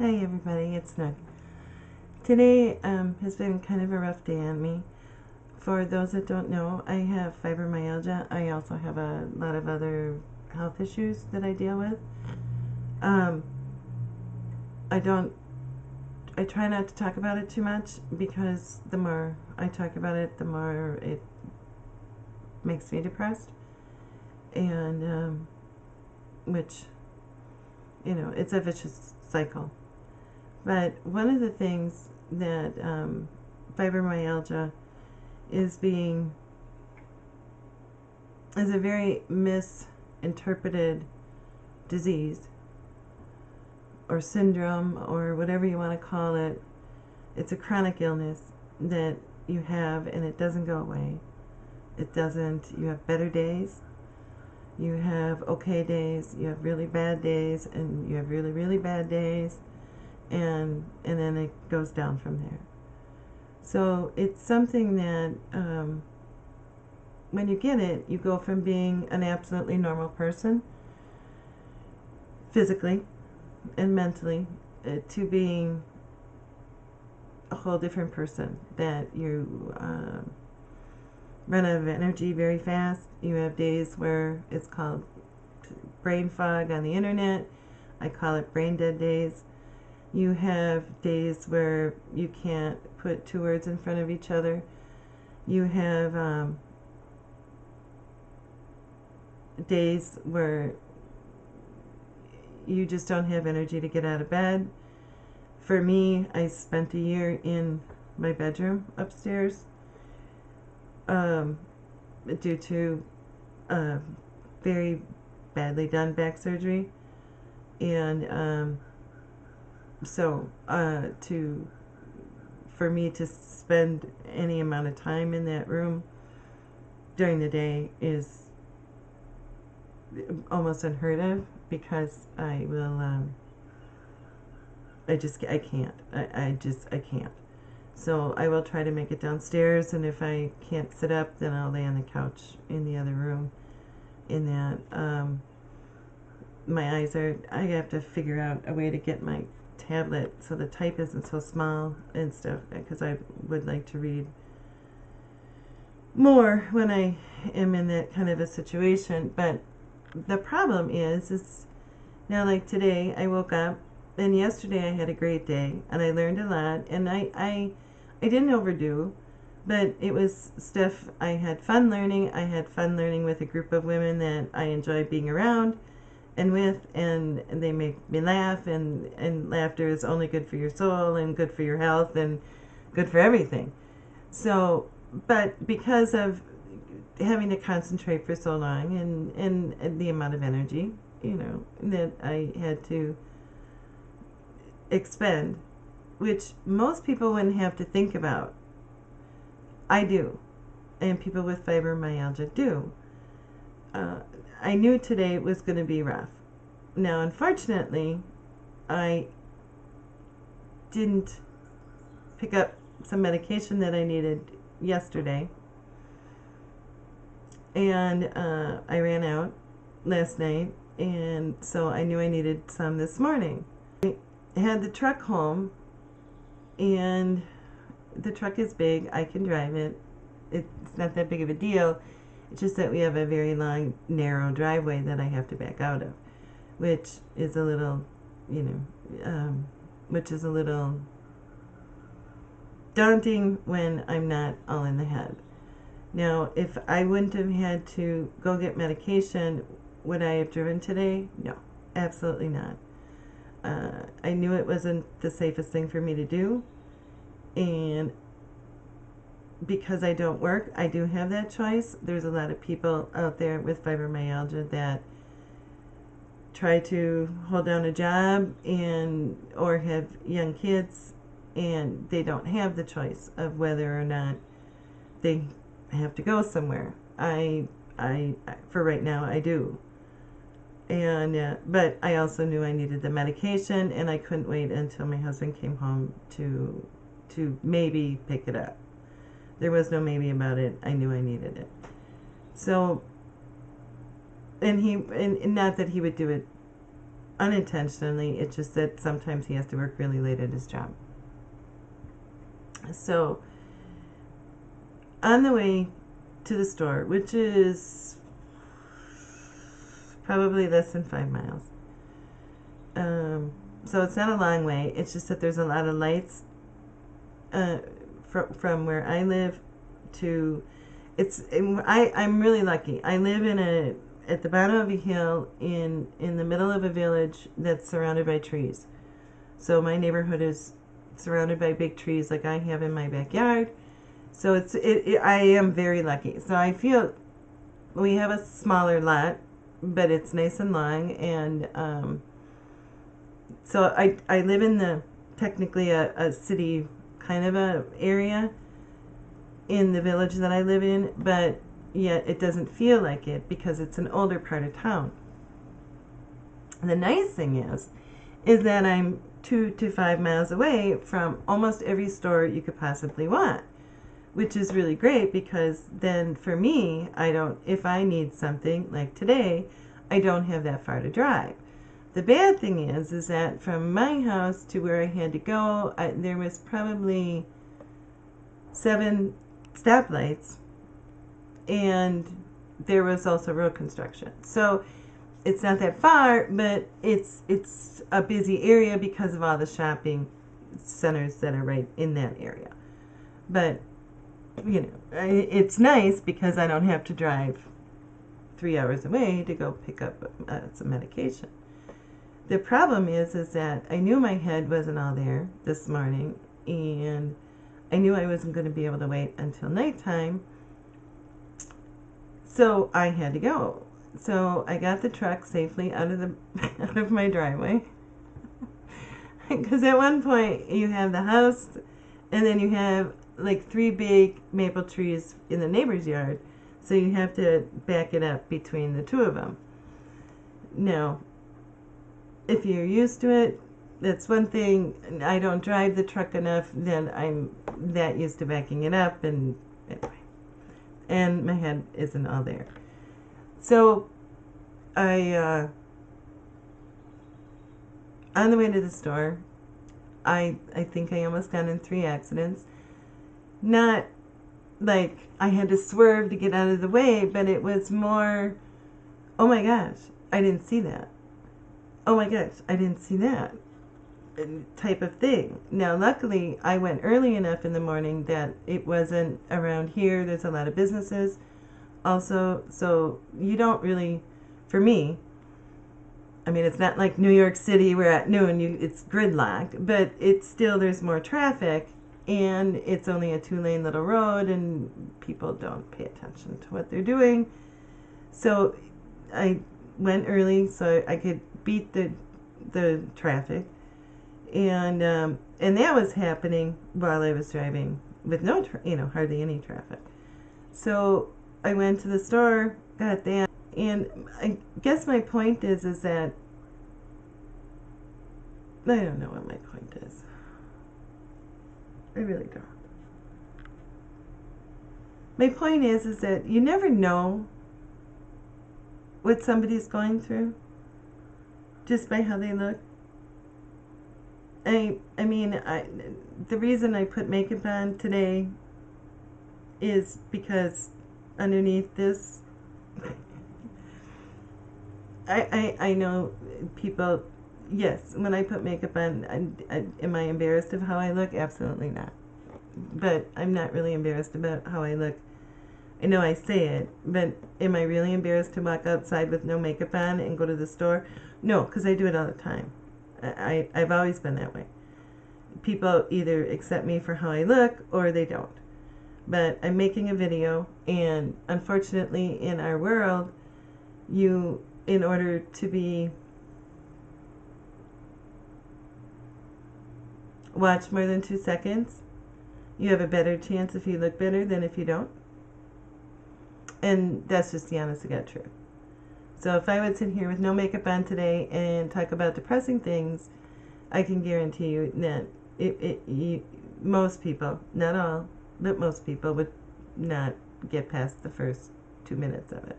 Hey everybody, it's Snook. Today has been kind of a rough day on me. For those that don't know, I have fibromyalgia. I also have a lot of other health issues that I deal with. Um, I try not to talk about it too much because the more I talk about it, the more it makes me depressed. And, which, it's a vicious cycle. But one of the things that fibromyalgia is a very misinterpreted disease or syndrome or whatever you want to call it. It's a chronic illness that you have and it doesn't go away. It doesn't. You have better days. You have okay days. You have really bad days, and you have really, really bad days. And then it goes down from there. So it's something that when you get it, you go from being an absolutely normal person, physically and mentally, to being a whole different person. That you run out of energy very fast. You have days where it's called brain fog on the internet. I call it brain dead days. You have days where you can't put two words in front of each other. You have days where you just don't have energy to get out of bed. For me, I spent a year in my bedroom upstairs due to very badly done back surgery. And so for me to spend any amount of time in that room during the day is almost unheard of, because I can't. I can't. So I will try to make it downstairs, and if I can't sit up, then I'll lay on the couch in the other room. In that, I have to figure out a way to get my tablet so the type isn't so small and stuff, because I would like to read more when I am in that kind of a situation. But the problem is now, like today I woke up, and yesterday I had a great day and I learned a lot, and I didn't overdo, but it was stuff I had fun learning. I had fun learning with a group of women that I enjoy being around and with, and they make me laugh, and laughter is only good for your soul and good for your health and good for everything. So, but because of having to concentrate for so long, and the amount of energy, that I had to expend, which most people wouldn't have to think about, I do, and people with fibromyalgia do. I knew today was going to be rough. Now, unfortunately, I didn't pick up some medication that I needed yesterday, and I ran out last night, and so I knew I needed some this morning. I had the truck home, and the truck is big. I can drive it. It's not that big of a deal. It's just that we have a very long, narrow driveway that I have to back out of, which is a little, daunting when I'm not all in the head. Now, if I wouldn't have had to go get medication, would I have driven today? No, absolutely not. I knew it wasn't the safest thing for me to do, and because I don't work, I do have that choice. There's a lot of people out there with fibromyalgia that try to hold down a job or have young kids, and they don't have the choice of whether or not they have to go somewhere. I for right now, I do. And but I also knew I needed the medication, and I couldn't wait until my husband came home to maybe pick it up. There was no maybe about it. I knew I needed it. So, and not that he would do it unintentionally. It's just that sometimes he has to work really late at his job. So on the way to the store, which is probably less than 5 miles, so it's not a long way. It's just that there's a lot of lights from where I live to. I'm really lucky. I live at the bottom of a hill in the middle of a village that's surrounded by trees. So my neighborhood is surrounded by big trees like I have in my backyard. So I am very lucky. So I feel we have a smaller lot, but it's nice and long, and so I live in technically a city kind of a area in the village that I live in, but yet it doesn't feel like it because it's an older part of town. The nice thing is that I'm 2 to 5 miles away from almost every store you could possibly want, which is really great because then for me, if I need something like today, I don't have that far to drive. The bad thing is that from my house to where I had to go, there was probably 7 stoplights, and there was also road construction. So it's not that far, but it's a busy area because of all the shopping centers that are right in that area. But it's nice because I don't have to drive 3 hours away to go pick up some medication. The problem is that I knew my head wasn't all there this morning, and I knew I wasn't going to be able to wait until nighttime, so I had to go. So I got the truck safely out of my driveway, because at one point you have the house, and then you have like 3 big maple trees in the neighbor's yard, so you have to back it up between the 2 of them. Now, if you're used to it, that's one thing. I don't drive the truck enough that I'm that used to backing it up, and anyway, and my head isn't all there. So I on the way to the store, I think I almost got in 3 accidents. Not like I had to swerve to get out of the way, but it was more, oh my gosh, I didn't see that. Oh my gosh, I didn't see that type of thing. Now, luckily, I went early enough in the morning that it wasn't around here. There's a lot of businesses also, so you don't really, for me, I mean, it's not like New York City where at noon it's gridlocked, but it's still, there's more traffic, and it's only a 2-lane little road, and people don't pay attention to what they're doing. So I went early so I could beat the traffic, and that was happening while I was driving with no hardly any traffic. So I went to the store, got that, and I guess my point is that I don't know what my point is. I really don't. My point is that you never know what somebody's going through just by how they look. I mean, the reason I put makeup on today is because underneath this, I know people, yes, when I put makeup on, am I embarrassed of how I look? Absolutely not. But I'm not really embarrassed about how I look. I know I say it, but am I really embarrassed to walk outside with no makeup on and go to the store? No, because I do it all the time. I've always been that way. People either accept me for how I look or they don't. But I'm making a video, and unfortunately in our world, in order to be watched more than 2 seconds, you have a better chance if you look better than if you don't. And that's just the honest to God truth. So if I would sit here with no makeup on today and talk about depressing things, I can guarantee you that most people, not all, but most people would not get past the first 2 minutes of it.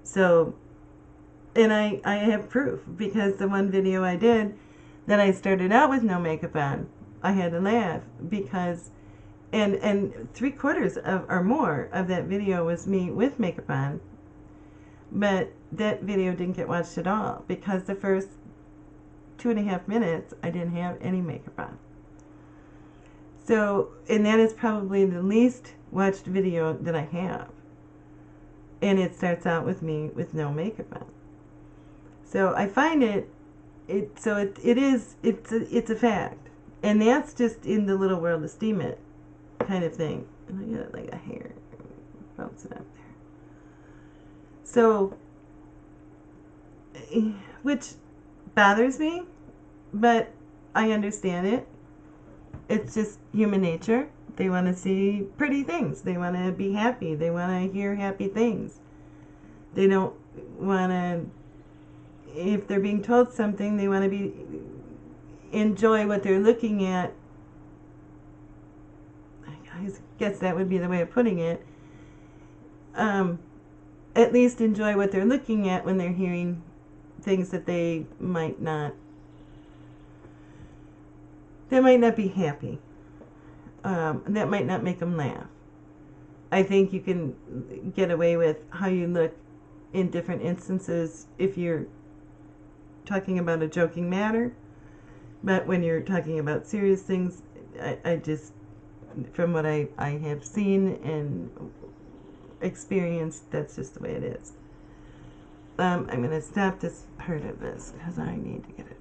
So And I have proof, because the one video I did that I started out with no makeup on, I had to laugh because, and 3/4 of or more of that video was me with makeup on, but that video didn't get watched at all because the first 2.5 minutes I didn't have any makeup on. So, and that is probably the least watched video that I have, and it starts out with me with no makeup on. So I find it's a fact, and that's just in the little world esteem it kind of thing. And I got like a hair bouncing up there. So, which bothers me, but I understand it. It's just human nature. They want to see pretty things. They want to be happy. They want to hear happy things. They don't want to, if they're being told something, they want to enjoy what they're looking at. I guess that would be the way of putting it. At least enjoy what they're looking at when they're hearing things that they might not be happy. That might not make them laugh. I think you can get away with how you look in different instances if you're talking about a joking matter, but when you're talking about serious things, I just, from what I have seen and experienced, that's just the way it is. I'm going to stop this part of this because I need to get it